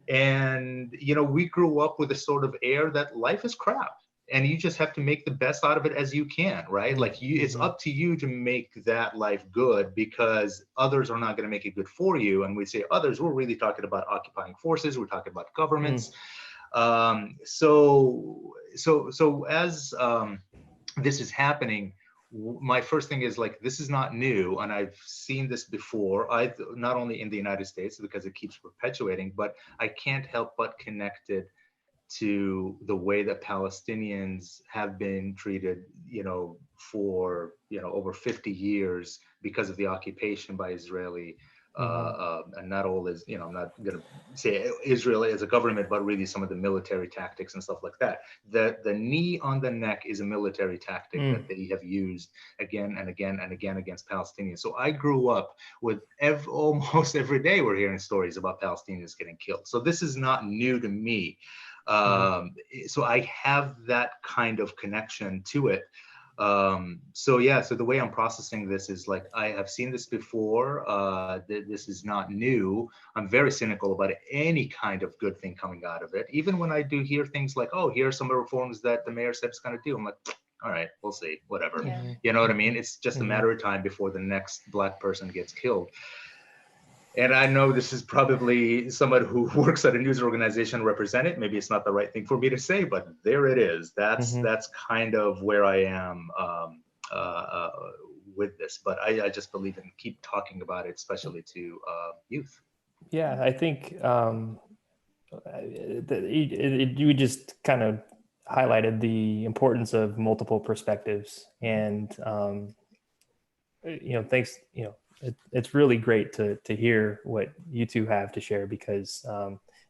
[SPEAKER 1] And, we grew up with a sort of air that life is crap, and you just have to make the best out of it as you can, right? Like, it's up to you to make that life good, because others are not going to make it good for you. And we say others, we're really talking about occupying forces. We're talking about governments. So as this is happening, my first thing is like, this is not new, and I've seen this before. Not only in the United States, because it keeps perpetuating, but I can't help but connect it to the way that Palestinians have been treated, for over 50 years because of the occupation by Israeli. And not all is, I'm not going to say Israel as a government, but really some of the military tactics and stuff like that. The knee on the neck is a military tactic that they have used again and again and again against Palestinians. So I grew up with almost every day we're hearing stories about Palestinians getting killed. So this is not new to me. So I have that kind of connection to it. So yeah, so the way I'm processing this is like, I have seen this before. This is not new. I'm very cynical about any kind of good thing coming out of it. Even when I do hear things like, oh, here are some of the reforms that the mayor said it's going to do, I'm like, all right, we'll see, whatever.
[SPEAKER 2] Yeah.
[SPEAKER 1] You know what I mean? It's just a matter of time before the next Black person gets killed. And I know this is probably someone who works at a news organization represented. Maybe it's not the right thing for me to say, but there it is. That's kind of where I am with this. But I just believe in keep talking about it, especially to youth.
[SPEAKER 3] Yeah, I think you just kind of highlighted the importance of multiple perspectives, and thanks. It's really great to hear what you two have to share, because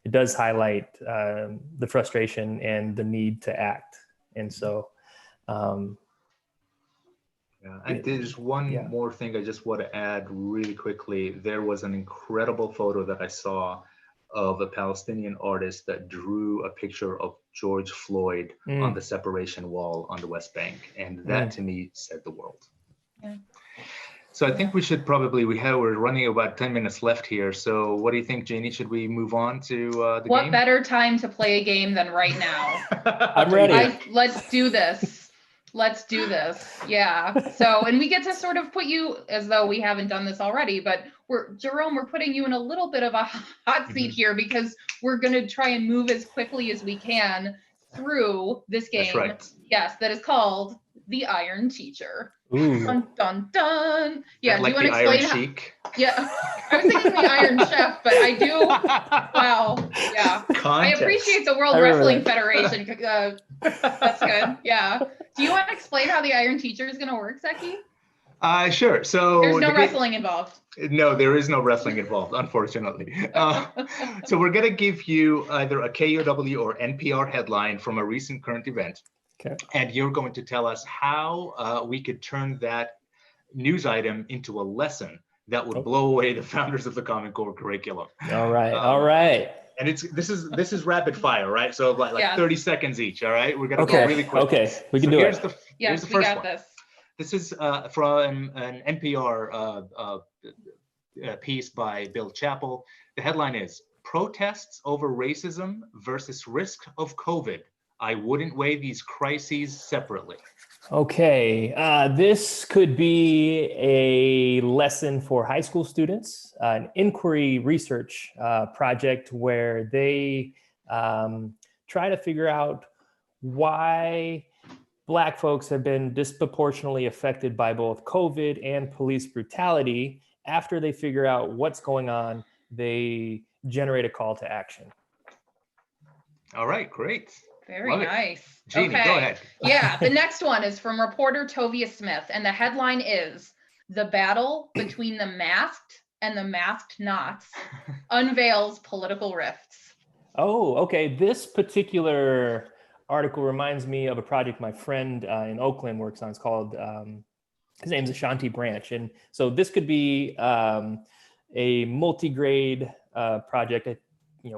[SPEAKER 3] it does highlight the frustration and the need to act. And so,
[SPEAKER 1] and there's one more thing I just want to add really quickly. There was an incredible photo that I saw of a Palestinian artist that drew a picture of George Floyd on the separation wall on the West Bank. And that to me said the world.
[SPEAKER 2] Yeah.
[SPEAKER 1] So I think we should probably, we're running about 10 minutes left here. So what do you think, Janie? Should we move on to the game?
[SPEAKER 2] What better time to play a game than right now?
[SPEAKER 3] I'm ready.
[SPEAKER 2] Let's do this. Let's do this. Yeah. So, and we get to sort of put you, as though we haven't done this already, but Jerome, we're putting you in a little bit of a hot seat here, because we're going to try and move as quickly as we can through this game.
[SPEAKER 1] That's right.
[SPEAKER 2] Yes, that is called The Iron Teacher.
[SPEAKER 3] Ooh.
[SPEAKER 2] Dun, dun, dun. Yeah,
[SPEAKER 1] like
[SPEAKER 2] do you want to explain?
[SPEAKER 1] Sheik?
[SPEAKER 2] Yeah, I was thinking the Iron Chef, but I do. Wow. Yeah.
[SPEAKER 1] Context.
[SPEAKER 2] I appreciate the World Wrestling Federation. That's good. Yeah. Do you want to explain how the Iron Teacher is going to work, Zeki?
[SPEAKER 1] Sure. So
[SPEAKER 2] there's no wrestling involved.
[SPEAKER 1] No, there is no wrestling involved, unfortunately. So we're going to give you either a KUOW or NPR headline from a recent current event.
[SPEAKER 3] Okay.
[SPEAKER 1] And you're going to tell us how we could turn that news item into a lesson that would blow away the founders of the Common Core curriculum.
[SPEAKER 3] All right. All right.
[SPEAKER 1] And this is rapid fire, right? So like 30 seconds each. All right. We're going to go really quick.
[SPEAKER 3] Okay. We can do it.
[SPEAKER 2] Here's the first one.
[SPEAKER 1] This is from an NPR piece by Bill Chappell. The headline is "Protests over Racism versus Risk of COVID. I wouldn't weigh these crises separately."
[SPEAKER 3] Okay, this could be a lesson for high school students, an inquiry research project where they try to figure out why Black folks have been disproportionately affected by both COVID and police brutality. After they figure out what's going on, they generate a call to action.
[SPEAKER 1] All right, great.
[SPEAKER 2] Very nice.
[SPEAKER 1] Jeannie, go ahead.
[SPEAKER 2] Yeah, the next one is from reporter Tovia Smith, and the headline is "The Battle Between the Masked and the Masked Knots Unveils Political Rifts."
[SPEAKER 3] Oh, okay. This particular article reminds me of a project my friend in Oakland works on. It's called, his name's Ashanti Branch. And so this could be a multi-grade project at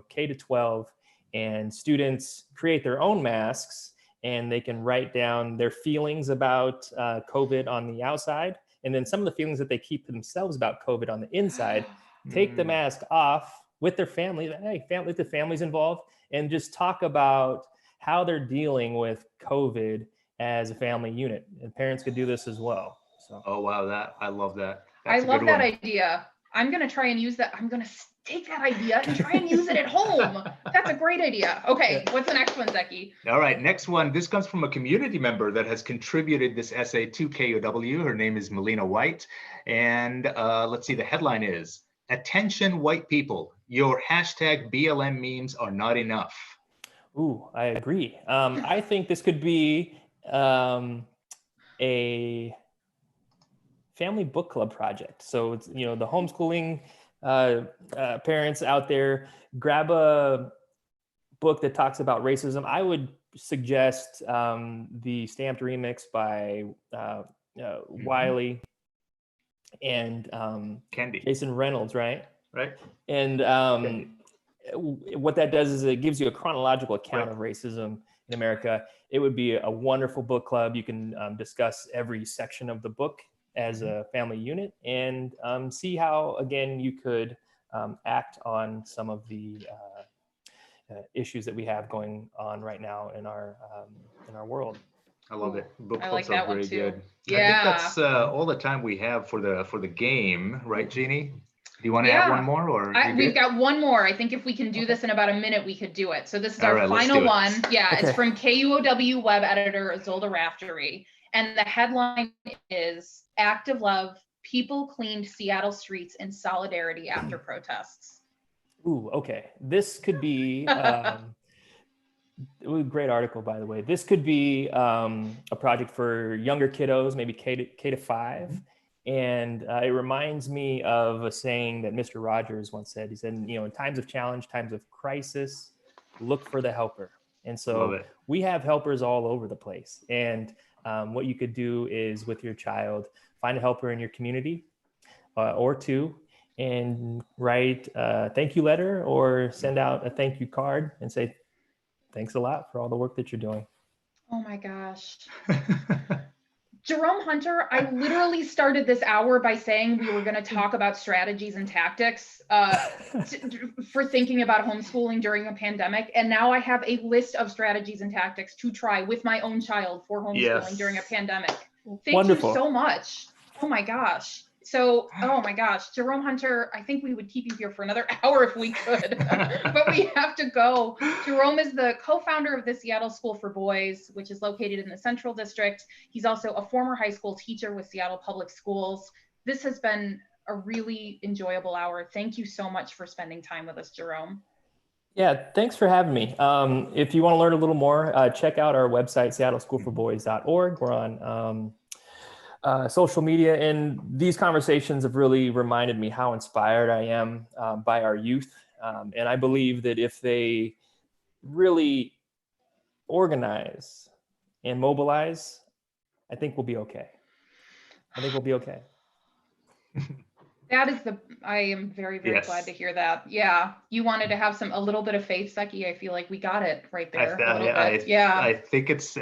[SPEAKER 3] K to 12. And students create their own masks, and they can write down their feelings about COVID on the outside, and then some of the feelings that they keep to themselves about COVID on the inside. Take the mask off with their family, with the families involved, and just talk about how they're dealing with COVID as a family unit. And parents could do this as well. So.
[SPEAKER 1] Oh wow, I love that.
[SPEAKER 2] I love that idea. I'm gonna try and use that. I'm gonna take that idea and try and use it at home. That's a great idea. Okay, what's the next one, Zeki?
[SPEAKER 1] All right, next one. This comes from a community member that has contributed this essay to KUOW. Her name is Melina White. And let's see, the headline is, "Attention white people, your hashtag BLM memes are not enough."
[SPEAKER 3] Ooh, I agree. I think this could be a family book club project. So it's, the homeschooling parents out there, grab a book that talks about racism. I would suggest the Stamped Remix by Wiley and
[SPEAKER 1] Kendi.
[SPEAKER 3] Jason Reynolds, right?
[SPEAKER 1] Right.
[SPEAKER 3] And what that does is it gives you a chronological account of racism in America, it would be a wonderful book club. You can discuss every section of the book as a family unit and see how, again, you could act on some of the issues that we have going on right now in our world.
[SPEAKER 1] I love it. Book
[SPEAKER 2] I
[SPEAKER 1] clubs
[SPEAKER 2] like that
[SPEAKER 1] are
[SPEAKER 2] one
[SPEAKER 1] very
[SPEAKER 2] too.
[SPEAKER 1] good.
[SPEAKER 2] Yeah.
[SPEAKER 1] I think that's all the time we have for the game, right, Jeannie? Do you want to add one more, or
[SPEAKER 2] we've got one more. I think if we can do this in about a minute, we could do it. So this is our final one. Yeah, okay. It's from KUOW web editor Isolde Raftery. And the headline is Act of Love, People Cleaned Seattle Streets in Solidarity After Protests.
[SPEAKER 3] Ooh, okay. This could be, it was a great article, by the way. This could be a project for younger kiddos, maybe K to 5. And it reminds me of a saying that Mr. Rogers once said. He said, in times of challenge, times of crisis, look for the helper. And so we have helpers all over the place. And what you could do is with your child, find a helper in your community or two, and write a thank you letter or send out a thank you card and say, thanks a lot for all the work that you're doing.
[SPEAKER 2] Oh my gosh. Jerome Hunter, I literally started this hour by saying we were going to talk about strategies and tactics for thinking about homeschooling during a pandemic. And now I have a list of strategies and tactics to try with my own child for homeschooling during a pandemic. Thank you so much. Oh my gosh. So, oh my gosh, Jerome Hunter, I think we would keep you here for another hour if we could, but we have to go. Jerome is the co-founder of the Seattle School for Boys, which is located in the Central District. He's also a former high school teacher with Seattle Public Schools. This has been a really enjoyable hour. Thank you so much for spending time with us, Jerome.
[SPEAKER 3] Yeah, thanks for having me. If you want to learn a little more, check out our website, seattleschoolforboys.org. We're on social media, and these conversations have really reminded me how inspired I am by our youth. And I believe that if they really organize and mobilize, I think we'll be okay.
[SPEAKER 2] That is I am very, very glad to hear that. Yeah. You wanted to have a little bit of faith, Seki. I feel like we got it right there.
[SPEAKER 1] I think it's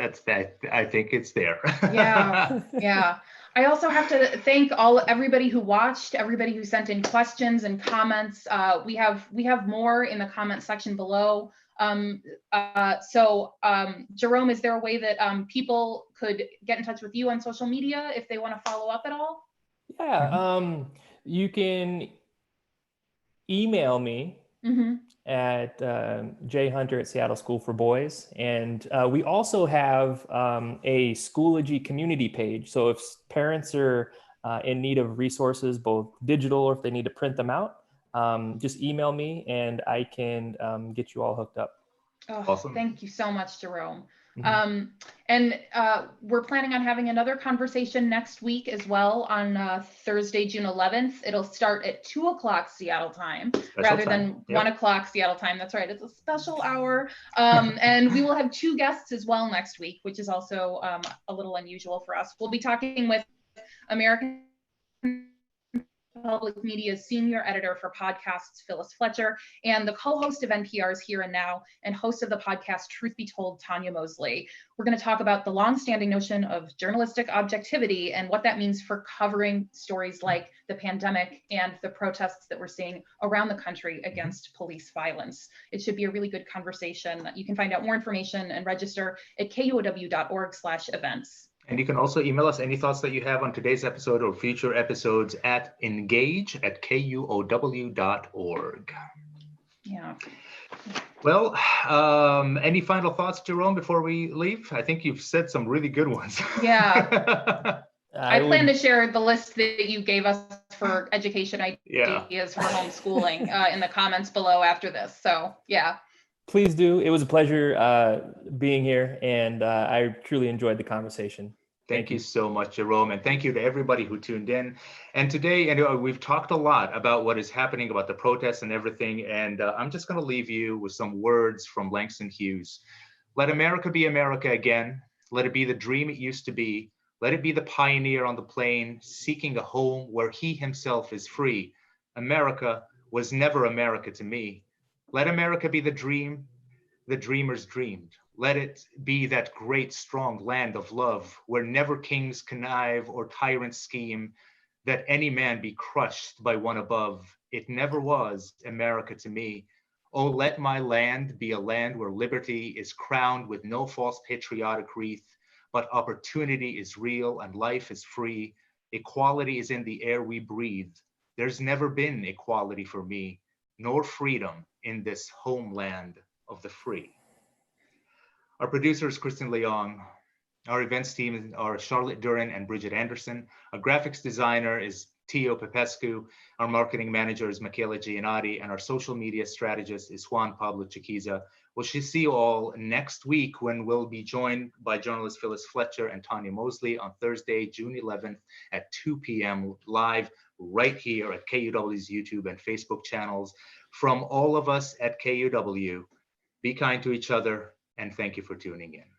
[SPEAKER 1] there.
[SPEAKER 2] Yeah. Yeah. I also have to thank everybody who watched, everybody who sent in questions and comments. We have more in the comment section below. Jerome, is there a way that people could get in touch with you on social media if they want to follow up at all?
[SPEAKER 3] Yeah. You can email me at jhunter@Seattle School for Boys. And we also have a Schoology community page. So if parents are in need of resources, both digital or if they need to print them out, just email me and I can get you all hooked up.
[SPEAKER 2] Oh, awesome. Thank you so much, Jerome. And we're planning on having another conversation next week as well on Thursday, June 11th. It'll start at 2:00 Seattle time rather than 1:00 Seattle time. That's right. It's a special hour. And we will have 2 guests as well next week, which is also a little unusual for us. We'll be talking with American Public Media's senior editor for podcasts, Phyllis Fletcher, and the co-host of NPR's Here and Now and host of the podcast Truth Be Told, Tanya Mosley. We're going to talk about the longstanding notion of journalistic objectivity and what that means for covering stories like the pandemic and the protests that we're seeing around the country against police violence. It should be a really good conversation. You can find out more information and register at kuow.org/events.
[SPEAKER 1] And you can also email us any thoughts that you have on today's episode or future episodes at engage@kuow.org.
[SPEAKER 2] Yeah.
[SPEAKER 1] Well, any final thoughts, Jerome, before we leave? I think you've said some really good ones.
[SPEAKER 2] Yeah. I plan to share the list that you gave us for education ideas for homeschooling in the comments below after this. So, yeah.
[SPEAKER 3] Please do. It was a pleasure being here, and I truly enjoyed the conversation.
[SPEAKER 1] Thank you so much, Jerome, and thank you to everybody who tuned in. And today, we've talked a lot about what is happening, about the protests and everything, and I'm just going to leave you with some words from Langston Hughes. Let America be America again. Let it be the dream it used to be. Let it be the pioneer on the plain, seeking a home where he himself is free. America was never America to me. Let America be the dream the dreamers dreamed. Let it be that great, strong land of love where never kings connive or tyrants scheme, that any man be crushed by one above. It never was America to me. Oh, let my land be a land where liberty is crowned with no false patriotic wreath, but opportunity is real and life is free. Equality is in the air we breathe. There's never been equality for me, nor freedom in this homeland of the free. Our producer is Kristen Leong. Our events team are Charlotte Duran and Bridget Anderson. Our graphics designer is Tio Popescu. Our marketing manager is Michaela Giannotti. And our social media strategist is Juan Pablo Chiquiza. We'll see you all next week when we'll be joined by journalist Phyllis Fletcher and Tanya Mosley on Thursday, June 11th at 2 p.m. live right here at KUOW's YouTube and Facebook channels. From all of us at KUOW, be kind to each other, and thank you for tuning in.